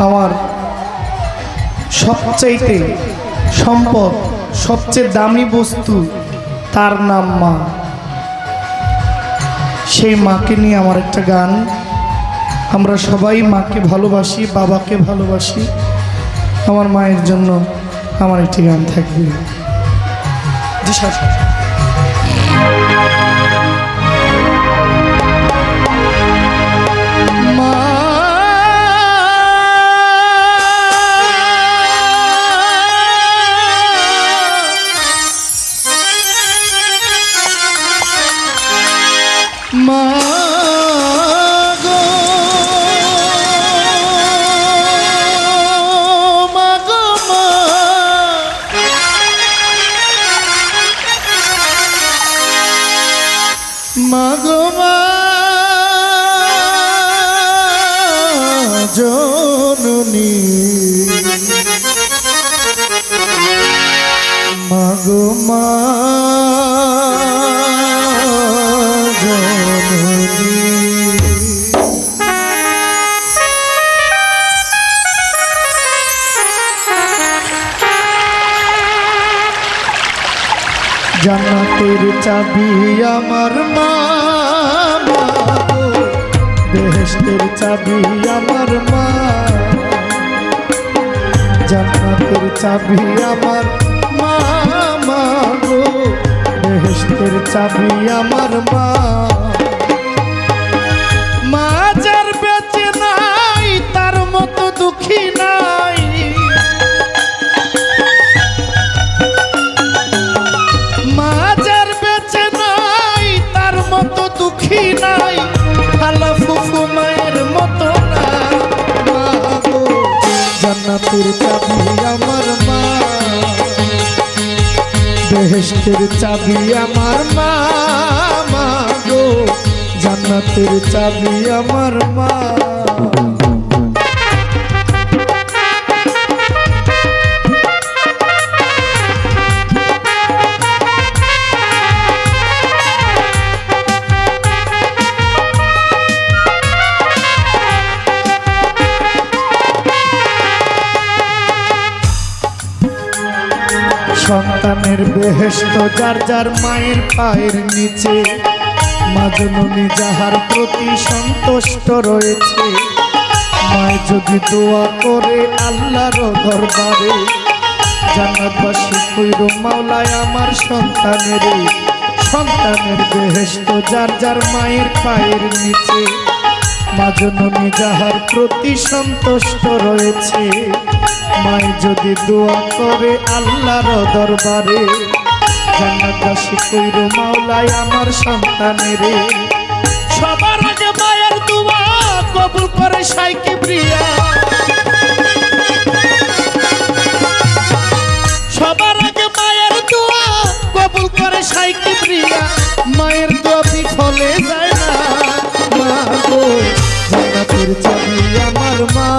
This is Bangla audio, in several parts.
আমার সবচাইতে সম্পদ, সবচেয়ে দামি বস্তু, তার নাম মা। সেই মাকে নিয়ে আমার একটা গান। আমরা সবাই মাকে ভালোবাসি, বাবাকে ভালোবাসি। আমার মায়ের জন্য আমার একটি গান থাকবে। জি স্যার। মা গো, মা গো, মা গো, মা জননী, মা গো, মা জান্নাতের চাবি আমার মা, বেহেশতের চাবি আমার মা। জান্নাতের চাবি আমার মা, মা গো, বেহেশতের চাবি আমার মা। মা যার বেঁচে নাই তার মতো দুঃখী নাই। মা যার বেঁচে নাই তার মতো দুঃখী নাই। খালা ফুফু মায়ের মতো না। মা গো, জান্নাতের চাবি আমার মা, বেহেশতের চাবি আমার মা, মা গো, জান্নাতের চাবি আমার মা। সন্তানের বেহেশত যার যার মায়ের পায়ের নিচে। মা জননী যাহার প্রতি সন্তুষ্ট রয়েছে। মায় যদি দোয়া করে আল্লাহর দরবারে, জান্নাতবাসী কইরো মাওলায় আমার সন্তানের। সন্তানের বেহেশত যার যার মায়ের পায়ের নিচে। মা জননী যাহার প্রতি সন্তুষ্ট রয়েছে। মায় যদি দোয়া করে আল্লাহর দরবারে, জান্নাতবাসী কইরো মাওলায় আমার সন্তানের। সবার আগে মায়ের দোয়া কবুল করে শাই কিবরিয়া। সবার আগে মায়ের দোয়া কবুল করে শাই কিবরিয়া। মায়ের দোয়া বিফলে যায় না। মা গো, জান্নাতের চাবি আমার মা,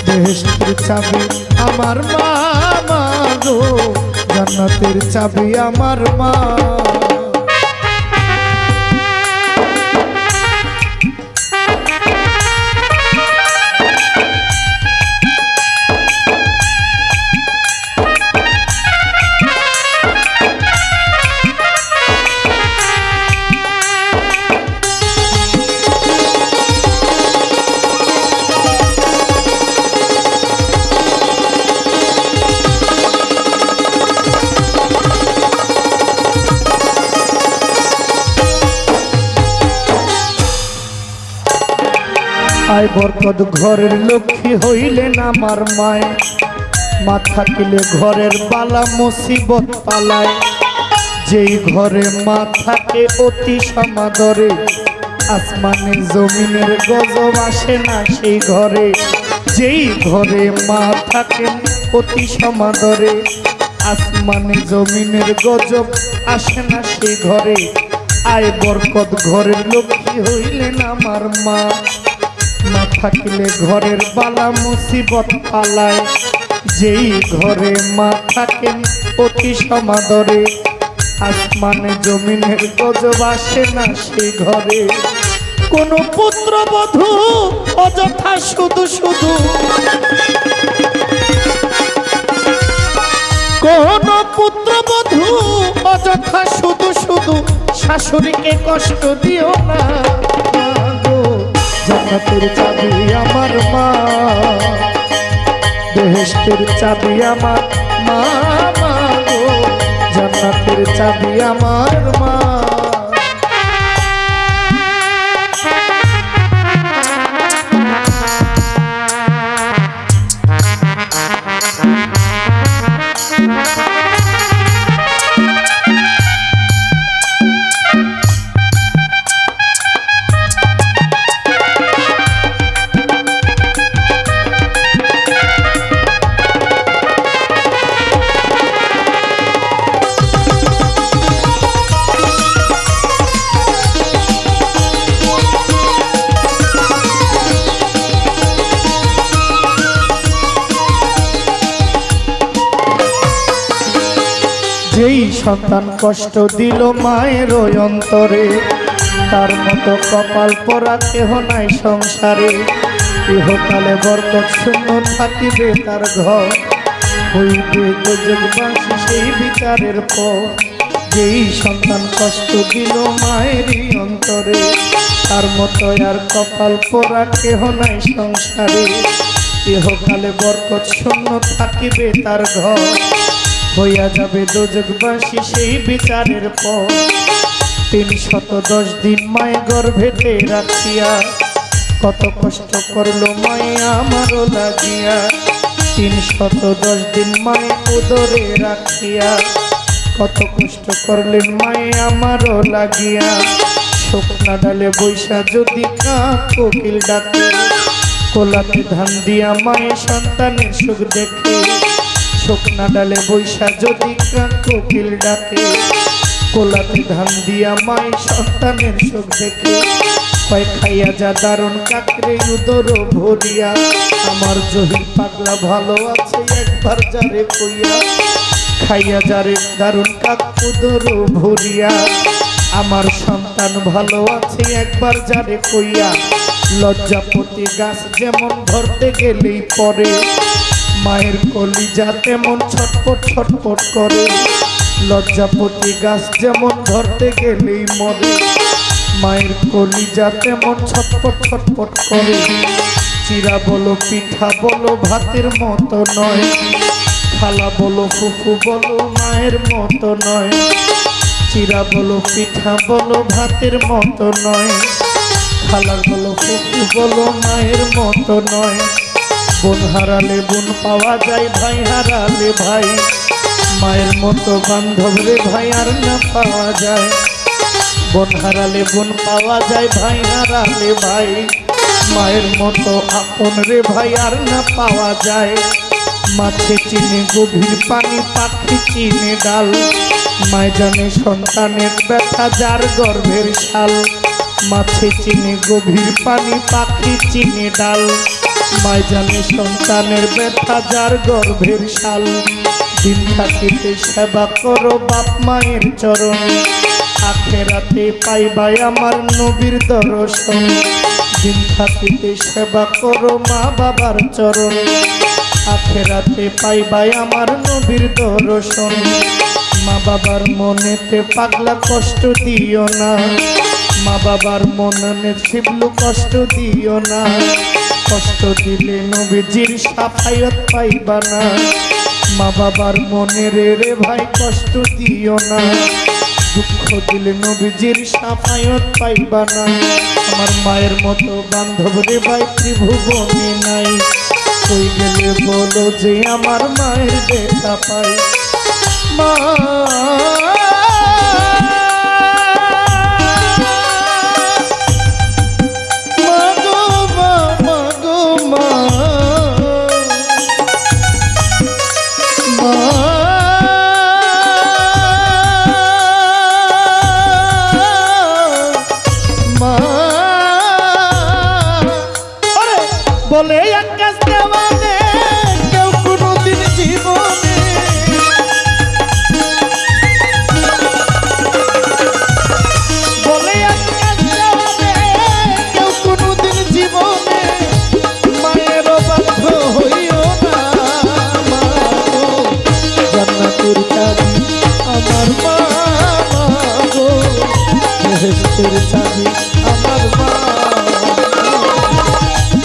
বেহেশতের চাবি আমার মা, মা গো, জান্নাতের চাবি আমার মা। আয় বরকত ঘরের লক্ষ্মী হইলেন আমার মায়। মা থাকিলে ঘরের বালা মুসিবত পালায়। যেই ঘরে মা থাকে অতি সমাদরে। আসমানে জমিনের গজব আসে না সেই ঘরে। যেই ঘরে মা থাকেন অতি সমাদরে। আসমানে জমিনের গজব আসে না সেই ঘরে। আয় বরকত ঘরের লক্ষ্মী হইলেন আমার মা। মা থাকিলে ঘরের বালা মুসিবত পালায়। যেই ঘরে মা থাকেন অতি সমাদরে। আসমানে জমিনের গজব আসে না সেই ঘরে। কোন পুত্রবধূ অযথা শুধু শুধু, কোন পুত্রবধূ অযথা শুধু শুধু শাশুড়িকে কষ্ট দিও না গো। জান্নাতের চাবি আমার মা, বেহেশতের চাবি আমার মা গো, জান্নাতের চাবি আমার মা। যেই সন্তান কষ্ট দিল মায়ের অন্তরে, তার মতো কপাল পরা কেহ নাই সংসারে। ইহকালে বরকত শূন্য থাকিবে তার ঘর, হইবে গজববাসী সেই বিচারের পর। যেই সন্তান কষ্ট দিল মায়েরই অন্তরে, তার মতো আর কপাল পরা কেহ নাই সংসারে। ইহকালে বরকত শূন্য থাকিবে তার ঘর, হইয়া যাবে দোজখবাসী সেই বিচারের পর। 310 দিন মায়ে গর্ভেতে রাখিয়া, কত কষ্ট করলো মায়ে আমারও লাগিয়া। 310 দিন মায়ে উদরে রাখিয়া, কত কষ্ট করলেন মায়ে আমারও লাগিয়া। শুকনা ডালে বৈশা যদি কাক কোকিল ডাকে, কোলাতে ধান দিয়া মায়ে সন্তানের সুখ দেখে। শুকনা ডালে বৈশা যদি কাক কোকিল ডাকে, কোলাতে ধান দিয়া মায়ে সন্তানের সুখ দেখে। কয় খাইয়া যা দারুণ কাকরে উদর ভরিয়া, আমার জহির পাগলা ভালো আছে একবার যারে কইয়া। খাইয়া যারে দারুণ কাক উদর ভরিয়া, আমার সন্তান ভালো আছে একবার যারে কইয়া। লজ্জাপতি গাছ যেমন ধরতে গেলেই পরে, মায়ের কলিজা তেমন ছটপট ছটপট করে। লজ্জাপতি গাছ যেমন ধরতে গেলেই মরে, মায়ের কলিজা তেমন ছটপট ছটপট করে। চিরা বলো পিঠা বলো ভাতের মতো নয়, খালা বলো ফুফু বলো মায়ের মতো নয়। চিরা বলো পিঠা বলো ভাতের মতো নয়, খালা বলো ফুফু বলো মায়ের মতো নয়। বোন হারালে বোন পাওয়া যায়, ভাই হারালে ভাই, মায়ের মতো বান্ধব রে ভাই আর না পাওয়া যায়। বোন হারালে বোন পাওয়া যায়, ভাই হারালে ভাই, মায়ের মতো আপন রে ভাই আর না পাওয়া যায়। মাছে চিনে গভীর পানি, পাখি চিনে ডাল, মায় জানে সন্তানের ব্যথা যার গর্ভের শাল। মাছে চিনে গভীর পানি, পাখি চিনে ডাল, মায় জানে সন্তানের ব্যথা যার গর্ভের শাল। দিন থাকিতে সেবা করো বাপ মায়ের চরণ, আখেরাতে পাইবাই আমার নবীর দর্শন। দিন থাকিতে সেবা করো মা বাবার চরণ, আখেরাতে পাইবাই আমার নবীর দর্শন। মা বাবার মনেতে পাগলা কষ্ট দিও না, মা বাবার মনে শিবলু কষ্ট দিও না। কষ্ট দিলে নবীজির সাফায়াত পাইবা না, মা বাবার মনে রে ভাই কষ্ট দিও না। দুঃখ দিলে নবীজির সাফায়াত পাইবা না। আমার মায়ের মতো বান্ধব রে ভাই ত্রিভুবনে নাই, কই গেলে বলো যে আমার মায়ের দেখা পাই। মা বলে আকাশ দেওয়ানে কেউ কোনোদিন জীবনে বেহেশতের চাবি আমার মা,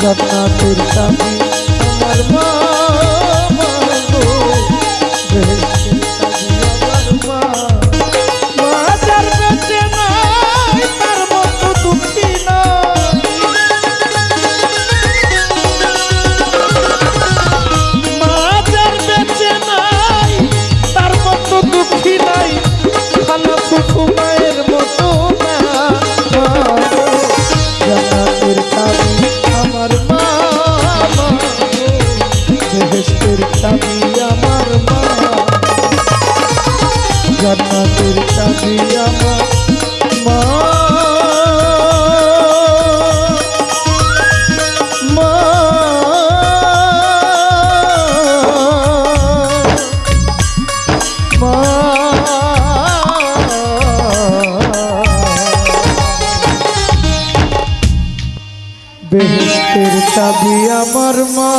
জান্নাতের চাবি আমার মা, বেহেশতের চাবি আমার মা। মা যার বেঁচে নাই তার মতো দুঃখী নাই, মা যার বেঁচে নাই তার মতো দুঃখী নাই, খালা ফুফু মায়ের মতো না। জান্নাতের চাবি আমার মা, বেহেশতের চাবি আমার মা, জান্নাতের চাবি আমার মা, মা, মা। বেহেশতের চাবি আমার মা,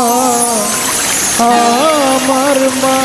আমার মা।